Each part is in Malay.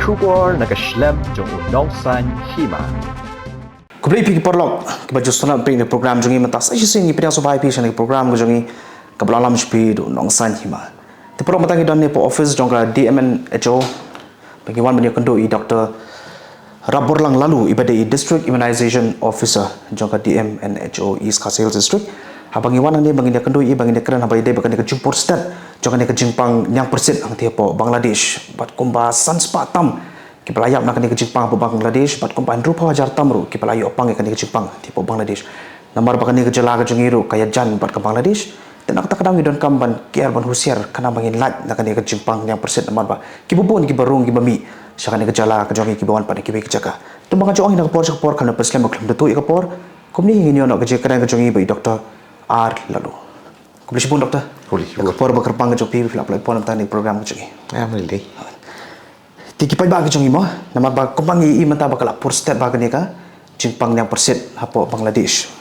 Trubor nakaslem jong unongsan Hima. Kublai pi porlok kiba justuna ping program jongi matas ai sing ipia so bai pi shan program jongi kabla lam spi do nongsan Hima. Te pro matangi don ne po office jongka DMNHO bagi wan bani kondo i Dr. Rapborlang Laloo ibade i District Immunization Officer jongka DMNHO East Kasel District. Habangi wan ne bangi ne kondo i bangi ne kran habai de bakane ke Jumpur State jongka ne ke Jingpang Ñiangpyrsit ang tie po Bangladesh bat kumba sanspa tam kipalayap nak kini ke Jepang po Bangladesh bat kumpan rupa Hajar tamru kipalayo pang kini ke Jepang tipo Bangladesh namar bakani ke jela ke jungiru kaya jan bat ke Bangladesh dan nak tak kadang idon kamban kiar ban husiar kana bangin lat nak kini ke Jepang yang perset namar ba kibubun kibarung kibami sakani ke jela ke jungi kibawan pada kibe ke jaga tumbang ka joong nak por sakpor kana peslam baklam detu ikapor kumni ingin yo nak ke jekran ke jungi bai Dr. R Laloo kumli sipun doktor por bakarpang ke jopi filap lai pon tani program ke jungi Alhamdulillah. Tiki pai bagi jongi mo nama ba kompangi i mata bakala pur state bagani ka Jingpang Ñiangpyrsit hapo Bangladesh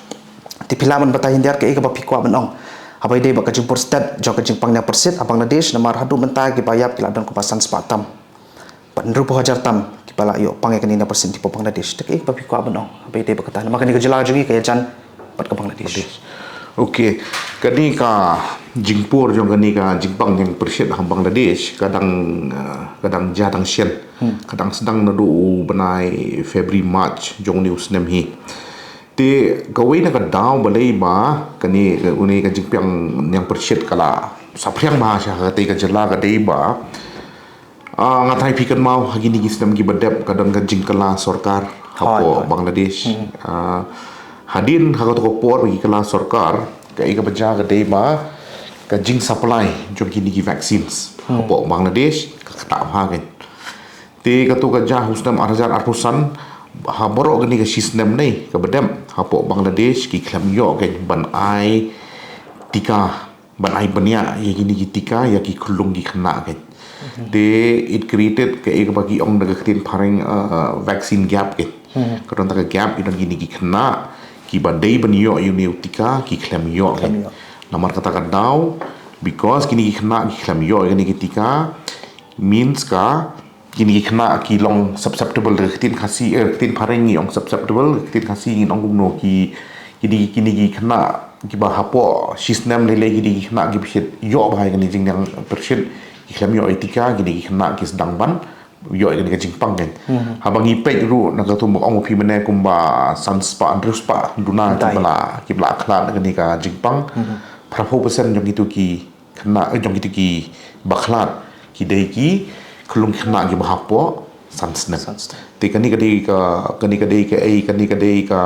ti pilaman bata hindiar ke ba pikwa benong abai de baka Jingpur state jong ke Jingpang Ñiangpyrsit Bangladesh nama hadu menta ki bayap ki ladon kupasan sepatam panru po Hajar tam ki pala yo pangai kanina persen tipo Bangladesh te ba pikwa benong abai de baka nama kani ke jela jongi kaya jan bat ke Bangladesh. Okey, kani ka Jingpur jong kani ka Jingpang Ñiangpyrsit hang Bangladesh kadang jadang sien kadang sedang nadu benai February March jong news nem hi te gawai na ka daw balai ba kani uni ka Jingpang Ñiangpyrsit kala sapriang bahasa ka te ka jela ka dei ba ngatai pikan mau hagini gisnam gi badep kadang ka jingkala sarkar hapo Bangladesh hadin hagot ko por bagi kala sarkar kai ka baja ka dei ba ka jing supply jong kini ki vaccines hapo Bangladesh ka kata ha kan te ka tu ka ja husnam arjar arpusan ha boro gani ka sistem nei ka badam hapo Bangladesh ki klam yo kan ban ai tika ban ai bania ya kini ki tika ya ki khulung ki khna kan they it created ka ek bagi ong daga tin paring vaccine gap kan kadang tak gap idan gini ki khna ki badai banyo yu tika ki klam yo kan namar kata ka daw because kini ki khna ki klam yo gani ki tika means ka kini ki khna ki long susceptible tin khasi tin paring ong susceptible tin khasi ong gumno ki kini ki khna ki ba hapo system le kini ki khna ki bishit yo ba gani jing yang persen ki klam yo etika kini ki khna ki sedang ban yo gani ka Jingpang kan habangi pe ru nak tu mo ong pi mene kumba sanspa andruspa duna ki bla khla gani ka Jingpang prapo persen jong itu ki khna jong itu ki bakhlat ki dei ki khulung khna ki bahapo sansna te kani kadei ka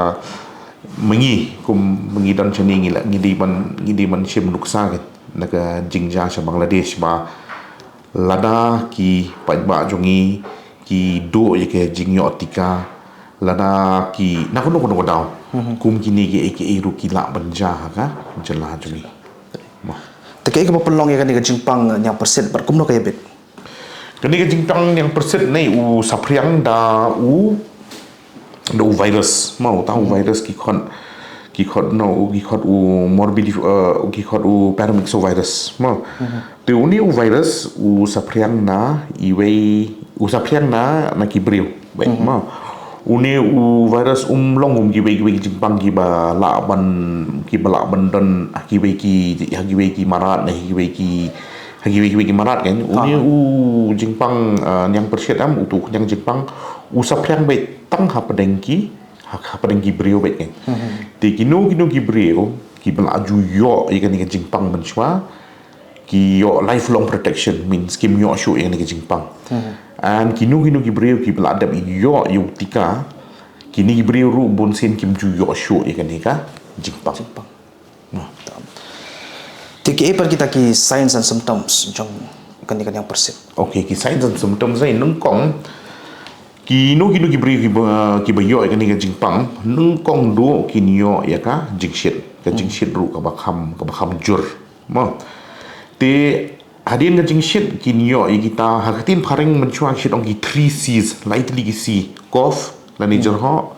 mengi dan chani ngidi man shim nuksa kan naga jingja sa Bangladesh ba lada ki pajba jongi ki do ye ke jingyo tika lada ki nakono daw kum kini ki ru ki la banja ka jela jongi te ke ba pelong ya kani ke Jingpang Ñiangpyrsit bar kumno kaya bit kani ke Jingpang Ñiangpyrsit nei u sapriang da u virus mau tahu virus ki khon u morbid ki khon u paramyxovirus mau te uni u virus u sapriang na iwei u sapriang na ki breu baik mau uni u virus long gi wei Jingpang ki ba la ban don ki wei ki marat na ki wei ki marat kan uni u Jingpang Ñiangpyrsit am utu yang Jingpang u sapriang baik tang hapadengki breu baik kan te kino ki breu ki belaju yo ikan ke Jingpang benchwa ki yo lifelong protection means kim yo show ikan ke Jingpang and kino ki breu ki beladap yo tika kini ki breu ru bonsen kim ju yo show ikan ka Jingpang te ke par kita ki signs and symptoms jong kani Ñiangpyrsit okay ki signs and symptoms ai nungkong kino ki beri ki bayo kan ni Jingpang nung kong do kinyo ya ka jingshit ru ka bakham jur mo te hadin ka jingshit kinyo kita hakatin paring mencuang shit ong ki 3 C's lightly ki C cough la ni jur ho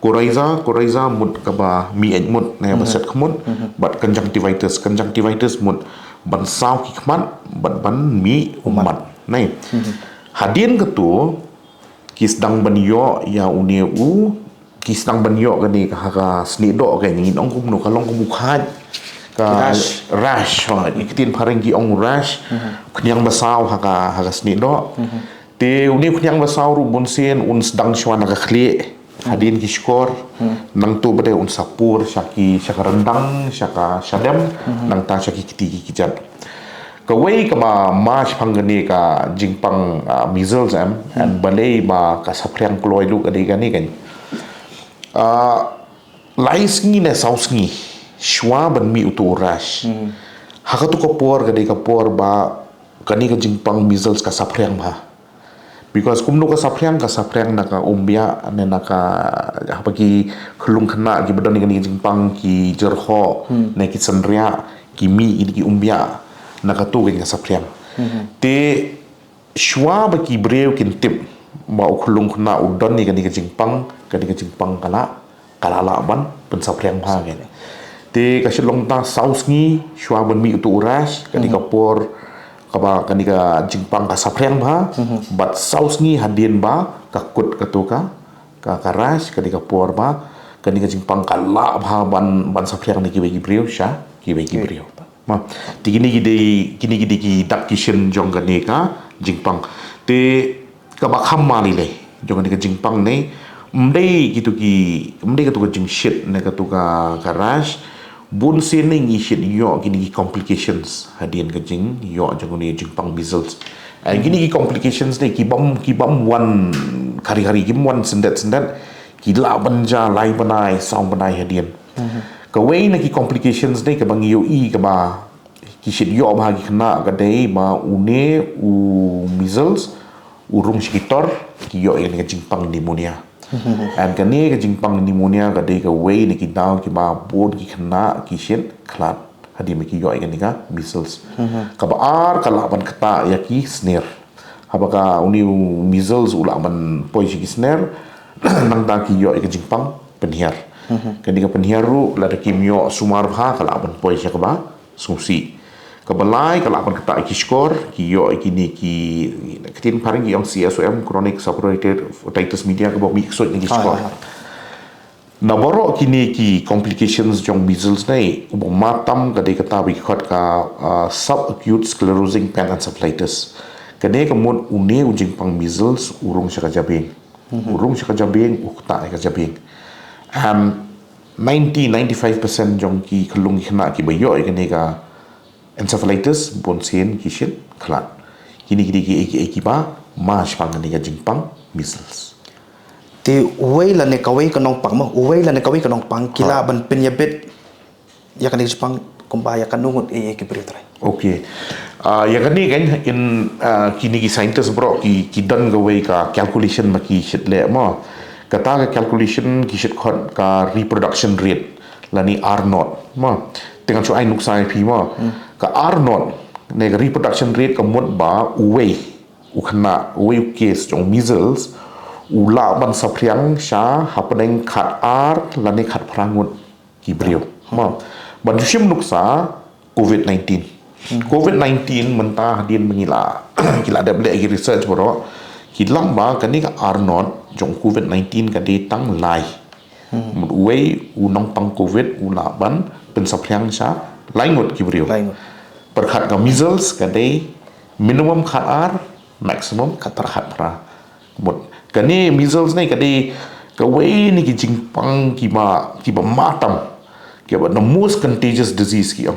koraiza mut ka ba mi mut na ba set khmut but conjunctivitis mut ban saw ki khmat ban mi umat nai hadin ka tu sedang banyo ya une ki sedang banyo kan ni ka sni do kan ni ong kum no kalong kum khat ka rash ikitin pareng ki ong rash knyang basau ha ka sni do te une knyang basau ru bonsen sedang shwana ka khli hadin ki skor nang tu bade sapur syaki rendang syaka syadam nang ta syaki kiti ki jat ka wei ka ma march phangani ka jingpang measles and balei ba ka sapriang kloi lu ka de gani kan laisngi ne sausngi shwa ban mi utu rash hakatu ko por ka de ka por ba kani ka jingpang measles ka sapriang ba because kumno ka sapriang naka umbia ne naka hapaki khulung khana ki badani kani jingpang ki jerho ne ki sandria ki mi ki umbia naka tu ka sapriang te shwa ba ki breu kin tip ma khulung khana udon ni kani ka jingpang kala ban pen sapriang ba gen te ka shilong ta sausngi shwa ban mi utu urash kani ka por kaba kani ka jingpang ka sapriang ba but sausngi hadin ba ka kut ka tu ka rash kani ka por ba kani ka jingpang ka la ba ban sapriang ni ki begi breu sha ki begi breu ma tigini gidi ki dak kishin jong kani ka jingpang te ka ba kham ma li le jong kani ka jingpang ne mdei ka tu ka jingshit ne ka tu ka rash bun sen ngi shit yo gini complications hadin ka jing yo jong ni jingpang measles gini complications ne ki bam one kari kim one sendat ki la banja lai banai song banai hadin ka wei na ki complications ne ka bang yo ka ba ki shit yo ba ki khna ka dei ma une measles urung shikitor ki yo ni ka jingpang pneumonia and kani ka jingpang pneumonia ka dei ka wei ni ki daw ki ba bod ki khna ki shit klat hadi me ki yo ni ka measles ka ba ar ka la ban kata ya ki snare habaka uni measles ulaman poi ki snare nang ta ki yo ka jingpang penhiar kani ka penhiar ru la ki myo sumar bha ka la ban poi ka ba susi ka balai ka la ban kata ki skor ki yo ni ki ketin paring ki yang CSOM chronic suppurative otitis media ka ba mi sot ni ki skor na boro kini ki complications jong measles nei ubong matam ka de kata bi khot ka subacute sclerosing panencephalitis kane ka mon une ujing pang measles urung syaka jabing ukta ka jabing 90-95% jong ki khlung khna ki bayo kane ka encephalitis bonsen kishin klat kini ki ba mas pangani ka jingpang measles ti wei la ne kawai kanong pang mo wei la ne kawai kanong pang kila ban penyebit ya kan jingpang kumbaya kanungut ki britrai okay ya kan ni kan in kini ki scientist bro ki dan gawai ka calculation ma ki shit le mo kata ka calculation ki shit khot ka reproduction rate lani r0 mo dengan cu ai nuksai pi mo ka r0 ne reproduction rate ka mod ba uwei case jong measles ula ban sapriang sha hapeng khat r lani khat prangut ki breu ma ban shim nuksa covid-19 menta hadin mengila kila ada beli research bro kilang ba kani ka r0 jong covid-19 ka de tang lai uwei unong pang covid ula ban pen sapriang sha laingut ki breu perkhat ka measles ka de minimum khat r maximum khat pra mut kani measles nei ka de ka wei ni ki jingpang ki ba matam ki ba the most contagious disease ki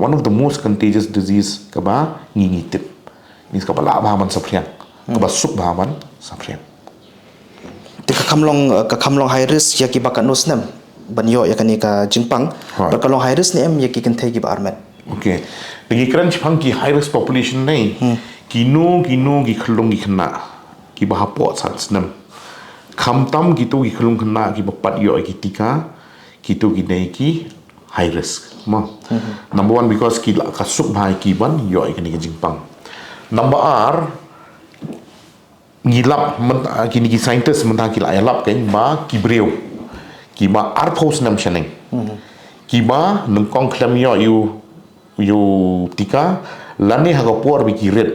one of the most contagious disease ka ba ngingitip ni ka ba la ba man sapriang ka ba sup ba man sapriang ti ka kamlong high risk ya ki ba kanus nam banyo ya kani ka jingpang berkalong high risk ni ya ki kan thai ki ba armet okay lagi kran chpang ki high risk population nei kinu ki khlung ki khna ki ba hapo satsnam khamtam ki tu ki khlung khna ki ba pat yo ki tika ki tu ki nei ki high risk ma number 1 because ki la ka suk bhai ki ban yo ki ni jingpang number r ngilap kini ki scientist mentah ki la lap kan ba ki breu ki ba ar post nam shaneng ki ba nungkong klam yo tika lani ha por bi ki red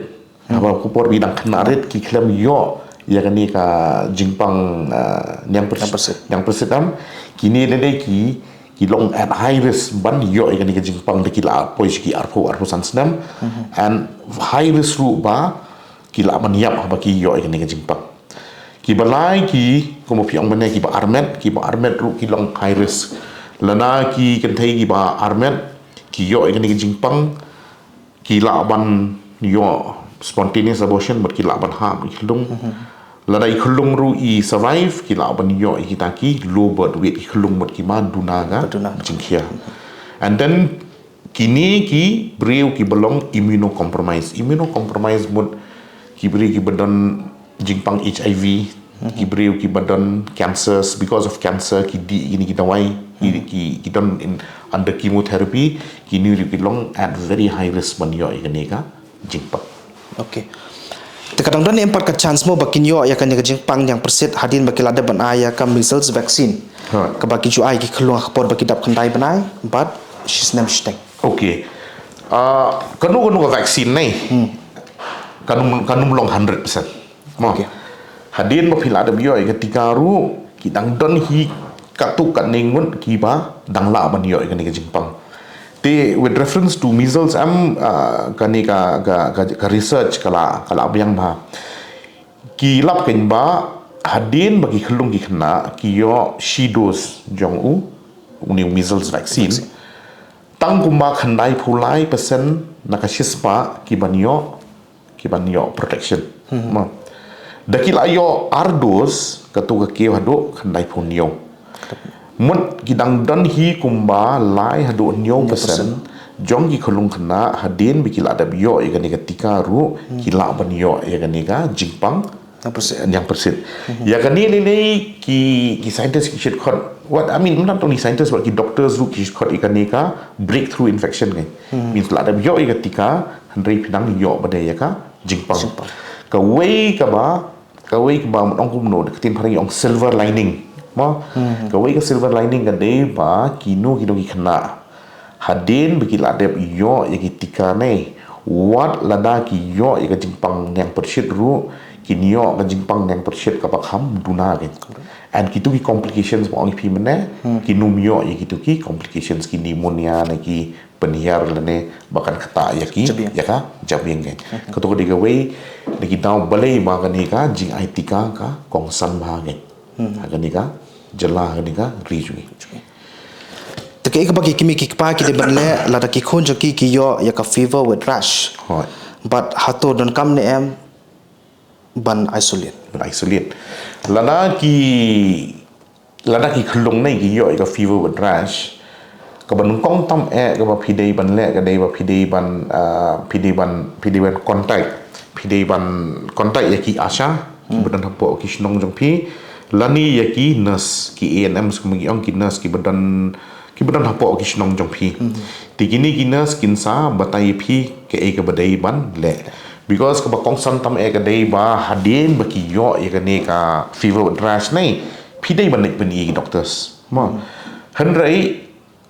ha por bi dang khna red ki klam yo ya kan ni ka jingpang Ñiangpyrsit am kini le ki long at high risk ban yo kan ni ka jingpang de ki la pois ki arpo san snam and high risk ru ba ki la man yap ba ki yo kan ni ka jingpang ki balai ki ko mo piang mane ki ba armet ru ki long high risk lana ki kan thai ki ba armet ki yo kan ni ka jingpang ki la ban yo spontaneous abortion but ki la ban ha khulung lada i khulung ru i survive ki la ban yo i taki low birth weight i khulung mot ki ma duna ga jingkhia and then kini ki breu ki belong immunocompromised mot ki breu ki badan jingpang HIV ki breu ki badan cancers because of cancer ki di ini ki dawai ki don in under chemotherapy ki ni ki long at very high risk ban yo i ka jingpang. Okay. Terkadang dan empat ka chance mo bakin yo ya kan ya jingpang yang persit hadin bakil ada ban aya ka measles vaccine. Ka baki ju ai ki khluang khapor baki dap khandai banai but she's nem shteng. Okay. Kanu vaccine nei. Kanu long 100%. Okay. Hadin bakil ada yo ketika ru kidang don hi katu kat ningun kiba dang la ban yo kan ni jingpang. With reference to measles kani ka research kala abyang ba ki lap ken ba hadin bagi khulung ki khna ki yo she dose jong uni measles vaccine tang kumba khandai phulai percent nakashispa ki banyo protection ma dakila yo ardos katu ka ke hado khandai phunyo mut gidang dan hi kumba lai hadu nyo persen jong gi khulung khna hadin bikila da bio e gani ketika ru kila ban yo e gani ga jingpang yang persit ya gani le ki scientist ki shit khot what I mean not only scientists but ki doctors ru ki khot e gani ka breakthrough infection ngai means la da bio e ketika handai pinang yo bade ya ka jingpang ka wei ka ba ong kum no de tin phari ong silver lining ma kawai ka silver lining kan dei ba kino ki khna hadin bikila dep yo ya ketika nei what lada ki yo ya jingpang Ñiangpyrsit ru kinyo ka jingpang Ñiangpyrsit ka bakham duna gen and kitu ki complications mo ang pi mane kinum yo ya kitu ki complications ki pneumonia na ki penhiar lane bahkan kata ya ki ya ka jabieng gen kato diga wei lagi daw balai ba kan ka jing aitika ka kongsan ba gen aganika jala aganika rijui Tekai ka bagi kimi ki pa ki de banle la da ki khon jo ki yo ya ka fever with rash but hato don kam ne em ban isolate lada ki khlong nei ki yo ka fever with rash ka ban kong tam ka ba phidei ban le ka dei ba phidei ban contact ya ki asha ki badan hapo ki shnong jong phi lani ya ki nurse ki ANM semagi ong ki nurse ki badan hapo ki shnong jong phi tikini ki nurse kinsa batai phi ke e ka badai ban le because ka ba kong san tam e ka dei ba hadin ba ki yo e ka ne ka fever rash nei phidei ban nek bani doctors ma hanrai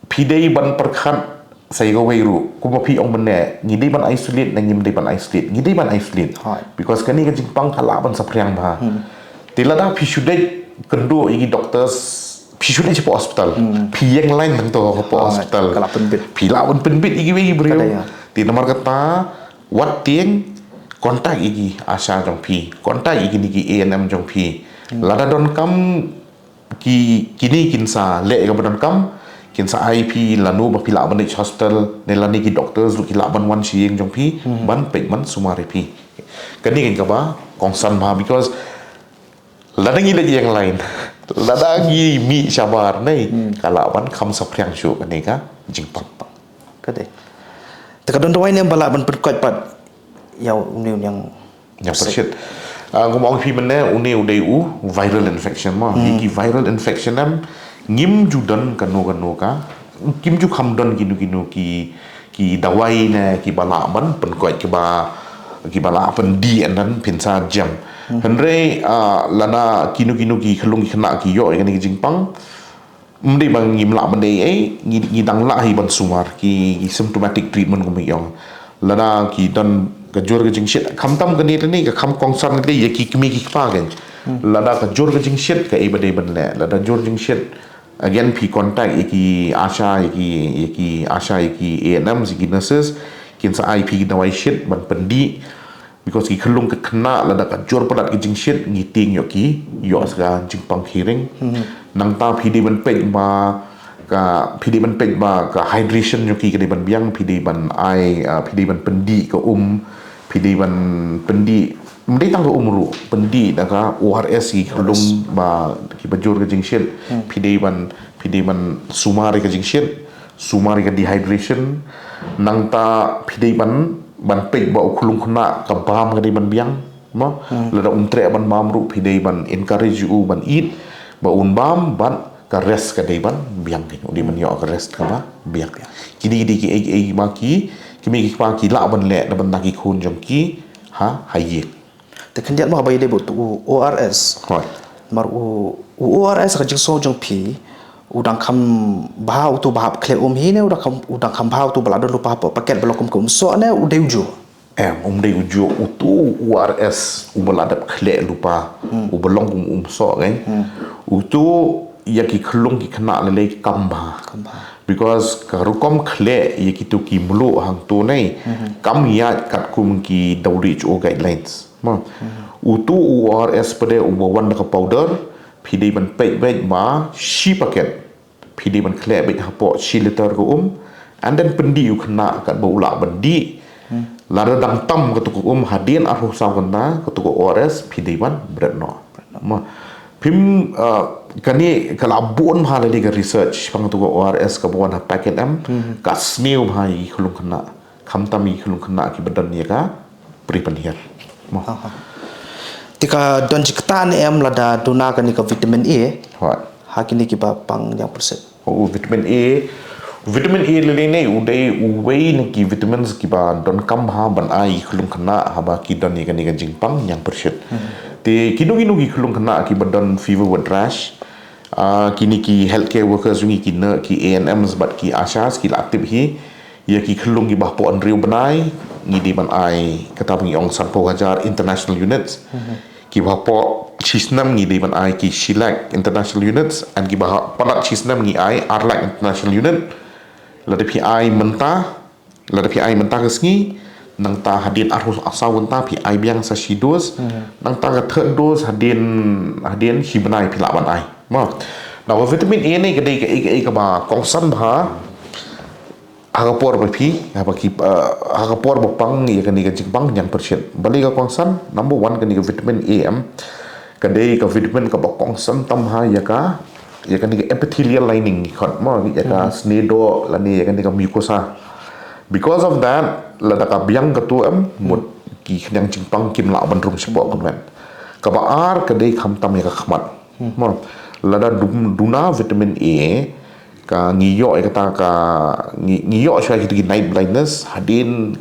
phidei ban perkhat sai go wei ru ku ba phi ong ban ne ni dei ban isolate na ngim dei ban isolate because kani ka jingpang khala ban sapriang ba tilada phisudai kendo igi doctors phisudai ci hospital phi yang lain tang to hospital kala penbit pila penbit igi we brio ti nomor kata wat tieng kontak igi asha jong phi kontak igi ni ki ANM jong phi lada don kam ki kini kinsa le ga don kam kinsa IP lanu ba pila ban hospital ne lani ki doctors lu ki la ban wan sieng jong phi ban pe man sumari phi kani kan ka ba kongsan ba because ladangi lagi yang lain ladangi mi sabar nei kalawan kam sapriang syu kan ka jingpang kade tekadon doi nem bala ban perkot pat yaw uniu yang Ñiangpyrsit ngomong pi mene uniu dei viral infection ma ki viral infection am ngim judan kanu ka kim ju khamdon ginu ki dawai ne ki bala ban perkot ki bala pen di dan pinsa jam Henry lana kinu ki khlung khna ki yo ni jingpang mde bang ngim la mde ngi dang la hi ban sumar ki symptomatic treatment ko mi yong lana ki dan jor ke jing shit kham tam ke ni ka kham kong san ke ye ki mi ki pa gen lada ka jor ke jing shit ka e bade ban le lada jor jing shit again pi contact ki asha ki asha ki ANM ki nurses kin sa IP dawai shit ban pendi because ki khlung ke khna lada ka jor padat ki jing shit ngi ting yo ki yo asga jing pang hearing nang ta phi de ban pe ba ka phi de ban pe ba ka hydration yo ki ke de ban biang phi de ban ai phi de ban pendi ka phi de ban pendi mdei tang ka ru pendi da ka ORS ki khlung ba ki ba jor ke jing shit phi de ban sumari ka jing shit sumari ka dehydration nang ta phi de ban pe ba khulung khna ka bam ka de ban biang ma la da tre ban bam ru phi de ban encourage you ban eat ba bam ban ka rest ka de ban biang ke di man yo ka rest ka ba biang kini ki ai ma ki mi ki pa ki la ban le da ban na ki khun jong ki ha haye te khandiat ma bai de bo tu ORS hoi mar ORS ka jing so jong pi udang kham bhau tu bhap khle hi ne udang kham bhau tu bala do lupa pa paket blokom kum so ne udeu jo dei ujo utu URS ubaladap khle lupa ubalong so kan utu ya ki khlung ki khna le kamba because karukom khle ye ki tu ki mulu hang tu nei kam ya kat kum ki WHO guidelines ma utu URS pade ubawan ka powder pide ban pe ba shi paket pide ban khle be hapo shi liter ko and then pendi u khna kat baula bandi lara dang tam ka tu hadien arhu saw kanda ka tu ORS pide ban bread no ma pim kani kalabon hal le research pang tu ORS ka bon ha packet am ka smell bhai khulung khna khamtami khulung khna ki badan ye ka pripan hier ma tika don jiktan em lada duna kani ka vitamin A hoi hakini ki ba pang Ñiangpyrsit vitamin A le ne udai uwei ne ki vitamins ki ba don kam ha ban ai khulung khna ha ba ki don ni ka jingpang Ñiangpyrsit te kinu ki khulung khna ki ba don fever with rash kini ki healthcare workers ngi ki ANMs bat ki ashas ki active hi ya ki khulung ki ba po an riu banai ngi di ban ai kata ngi ong san po Hajar international units ki ba po chisnam ngi di ban ai ki shilak international units and ki ba palat chisnam ngi ai arlak international unit la de pi ai menta kesngi nang ta hadin arus asawan ta pi ai biang sa shidos nang ta ka third dose hadin hibanai pi la ban ai ma na vitamin A nei ka dei ka ba kongsan ba agapor ba pi apa ki agapor ba pang ye kan ni ka jingpang Ñiangpyrsit bali ka kongsan number 1 kan ni ka vitamin A am ka dei ka vitamin ka ba kongsan tam ha ya ka ni ka epithelial lining khot ma ya ka snedo la ni ya kan ni ka mucosa because of that la da ka biang ka tu am mut ki khnyang jingpang kim la ban rum sipo kan ka ba ar ka dei kham tam ya ka khmat ma la da duna vitamin A ka ngiyo kata ka ngiyo sya ki night blindness hadin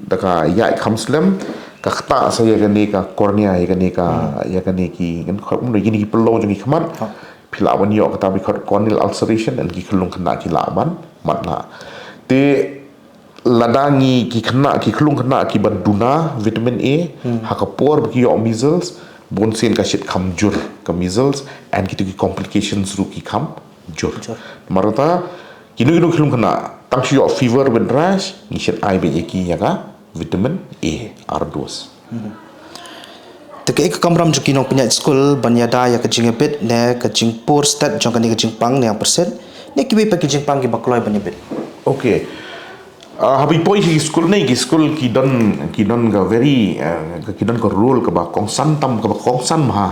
da ka ya khamslam ka khata saya ka ni ka cornea ya ka ni ki kan khom no gini ki pelo jong ki khamat philaban yo kata bi khot corneal ulceration and ki khulung khna ki laban matna te ladangi ki khna ki khulung khna ki baduna vitamin A hakapor ki yo measles bonsen ka shit khamjur ka measles and ki complications ru ki kham jur marata kinu khilum khana tang shi fever with rash ni shet ai be ki yaga vitamin A ardos te ke kamram ju kinong punya school banyada ya ka jingepit ne ka jingpur stat jong kani ka jingpang Ñiangpyrsit ne ki be pa ki jingpang ki bakloi banyabit okay habi poi hi school nei ki school ki don ga very ki don ko rule ka ba kong san tam ka ba kong san ma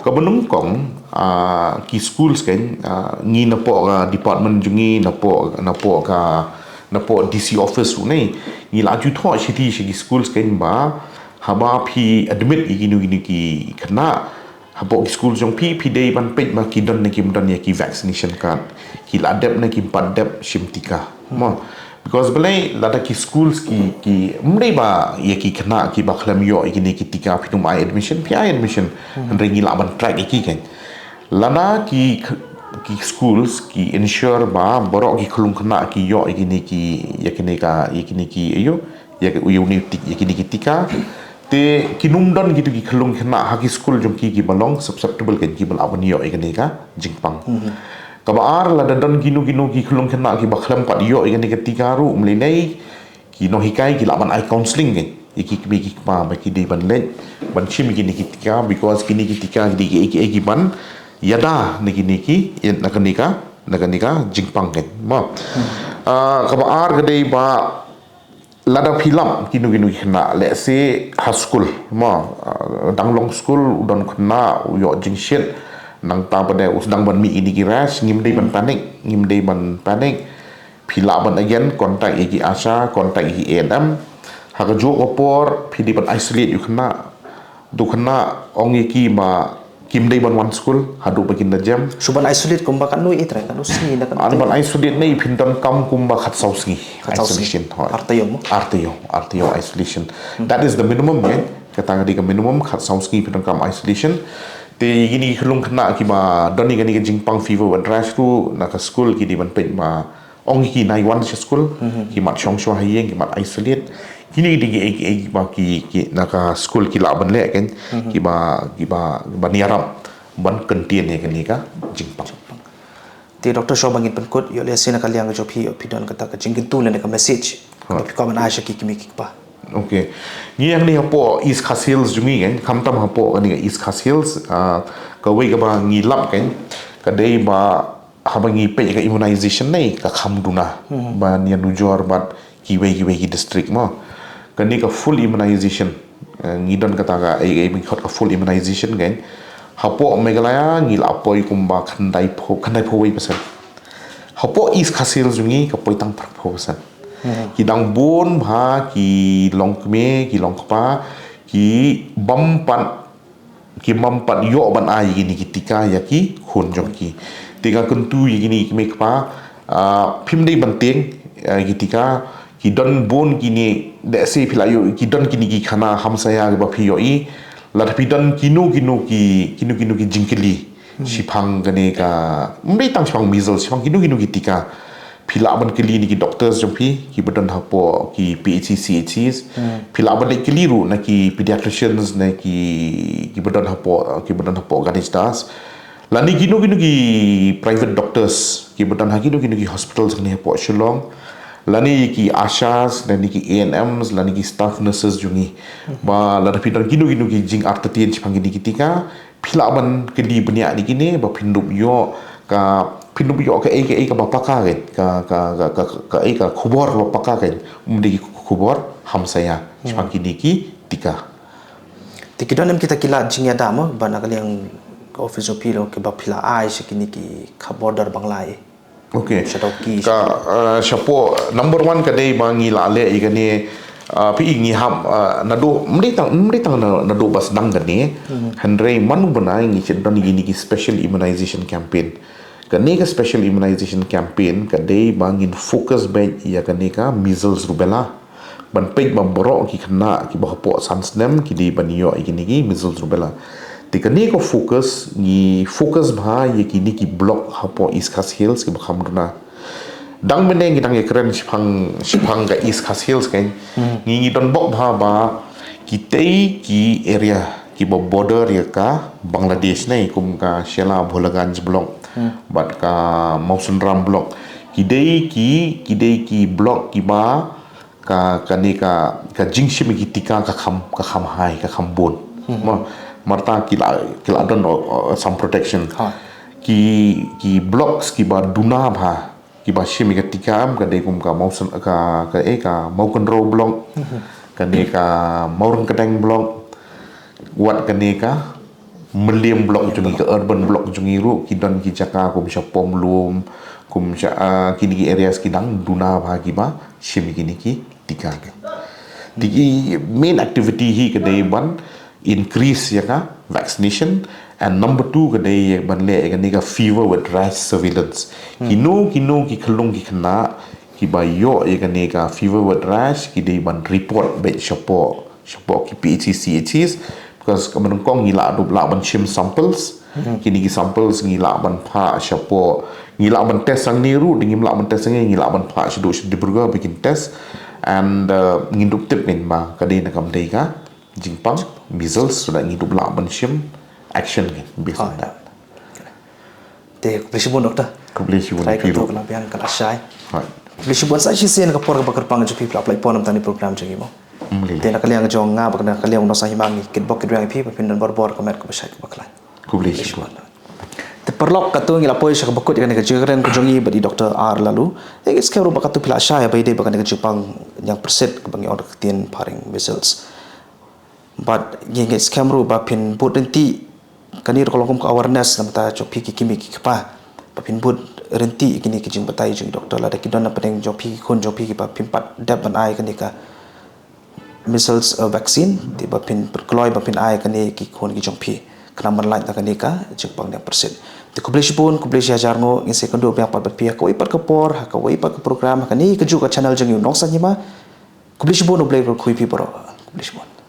ka benung kong ki schools kan ngi na po department jungi na po DC office nei ngi la ju tho city shi schools kan ba haba phi admit iginu ki khana habo school jong pi day ban pe ma ki don ne ki vaccination card ki la dep ne ki pad dep shimtika ma because belai lada ki schools ki mdei ba ye ki khana ki ba khlam yo igini ki tika pinum ai admission rengi la ban track ki kan lada ki schools ki ensure ba borok ki khulung khana ki yo igini ki ayo ya unitik ya kini ketika te kinumdon gitu ki khlung khna haki school jong ki balong susceptible kan ki bal aban yo ikani ka jingpang kabar la dan ginu ki khlung khna ki bakhlam pat yo ikani ketika ru mlinai ki no hikai ki laban ai counseling kan iki ki pa ba ki de ban le ban chim ki ni ketika because kini ketika di ki ban yada ni ki nakanika jingpang kan ma kabar gede ba lada film kinu kena let's say high school ma danglong school udon kena yo jingshet nang ta pada usdang ban mi ini kiras ngimdei ban panik pila ban again kontak iki asa kontak iki enam haga jo opor pidi ban isolate yu kena du kena ong iki ma kimdei ban one school hadu bakin da jam suban isolate kumba kan nu itre kan usni na kan ban isolate nei pinton kam kumba khat sauski isolation artayo isolation that is the minimum kan kata ngadi ka minimum khat sauski pinton kam isolation te gini khulung khna ki ma doni gani ka jingpang fever ban rash tu na ka school ki di ban pe ma ong ki nai one school ki mat chong sho hayeng ki mat isolate kini di ba ki na ka school ki la ban le kan ki ba niaram ban kentien ne kan ni ka jingpang ti doctor sho bangin penkut yo le sina kaliang jo phi don kata ka jingin tu le ka message ko ko man aisha ki kimi ki pa okay ni yang ni hapo is khasils jungi kan kamtam hapo ani is khasils ka wei ka ba ngi lap kan ka dei ba habangi pe ka immunization nei ka khamduna ba ni nujor bat ki wei district ma kani ka full immunization ngidon kata ka ai khot ka full immunization kan hapo megalaya ngil apoi kumba khandai pho wei pasan hapo is khasil jungi ka poitang pho pasan ki dang bon bha ki longkme ki longkpa ki bampat yo ban ai gini kitika ya ki khon jong ki tiga kentu gini ki mekpa phimdei banteng kitika ki don bon kini de se philayo ki don kini ki khana hamsaya ba phiyoi la tapi don kinu ki jingkili sipang gane ka mrei tang sipang measles sipang kinu ki tika phila ban kili ni ki doctors jompi ki badon hapo ki PHC CHCs phila ban kiliru na ki pediatricians na ki badon hapo ganistas lani kinu ki private doctors ki badon hakinu ki hospitals ni hapo Shillong lani ki ashas lani ki ANMs lani ki staff nurses jungi ba la tapi dan kinu ki jing artatien chipang ni kitika phila ban kili benia ni kini ba pindup yo ka bapaka kan ka khubor bapaka kan umdi khubor hamsaya chipang kini ki tika tikidon kita kila jingya dama bana kaliang office opilo ke ba phila ai sekini ki khabor dar banglai okay ka shapo number 1 kadai bangi lale igani pi ingi ham nado mritang nado bas dang gani handrei manu banai ngi chedon gini ki special immunization campaign kani ka special immunization campaign kadai bangin focus ban ya kani ka measles rubella ban pek bamboro ki khna ki bahpo sansnem ki di baniyo igini ki measles rubella tikani ko focus bha ye kini ki block hapo East Coast Hills ki bakhamduna dang meneng dang ekran sipang ga East Coast Hills kan ngi don bok bha ba ki tei ki area ki border ya ka Bangladesh nei kum ka Shela Bholaganj block bat ka Mausunram block ki dei ki block ki ba ka kani ka jingshim ki tika ka kham hai ka kham bon marta kila don some protection ki blocks ki ba duna bha ki ba shimi ka tikam ka de kum ka mausan ka maukan ro block ka ne ka maurang kadang block wat ka ne ka meliam block jungi ka urban block jungi ru ki don ki jaka kum sha pomlum kum sha kini ki areas ki dang duna bha ki ba shimi kini ki tika digi main activity hi ka de ban increase ya ka vaccination and number 2 kadai banle ga fever with rash surveillance kinu ki khlung ki khna ki ba yo ga fever with rash ki dei ban report be shapo ki PHCs because kaman kong ngila adu la ban chim samples kini ki samples ngila ban pha shapo ngila ban test sang niru dingim la ban test ngila ban pha shidu diburga bikin test and ngindup tip min ba kadin na kam dei ka jingpang measles sudah ngidup la ban shim action ngin based on that te kublisibun doktor kublisibun try piru ka biang kala shai hai kublisibun sa sisen ka por ka bakar pang ju people apply ponam tani program jangi mo te na kaliang jong nga bakna kaliang no sa himangi kit bok kit yang pi pindan bor ka met ka basai ka baklai kublisibun te perlok ka tu ngila poi sa ka bakut ka ka jeren ka jongi badi Dr. R Laloo e is ka ro ba ka tu pila shai ba ide ba ka ka jupang Ñiangpyrsit ka bangi order tien paring measles but yeng scam ro ba pin budenti kanir kolong ka awareness nam ta jo piki kimi ki pa papin bud renti kini ki jing batai jing doktor la da ki don na padeng jo piki khon jo piki pa pin pat dab ban ai kani ka measles vaccine ti ba pin perkloi ba pin ai kani ki khon ki jong pi kana man lai ta kani ka jing pang Ñiangpyrsit ti kublish pun kublish Hajar ngo in sekondo yang pat pia ko ipat ka por ha ka wai pat ka program kani ka ju ka channel jing nong sa nyima kublish pun oblay ko kui pi boro kublish pun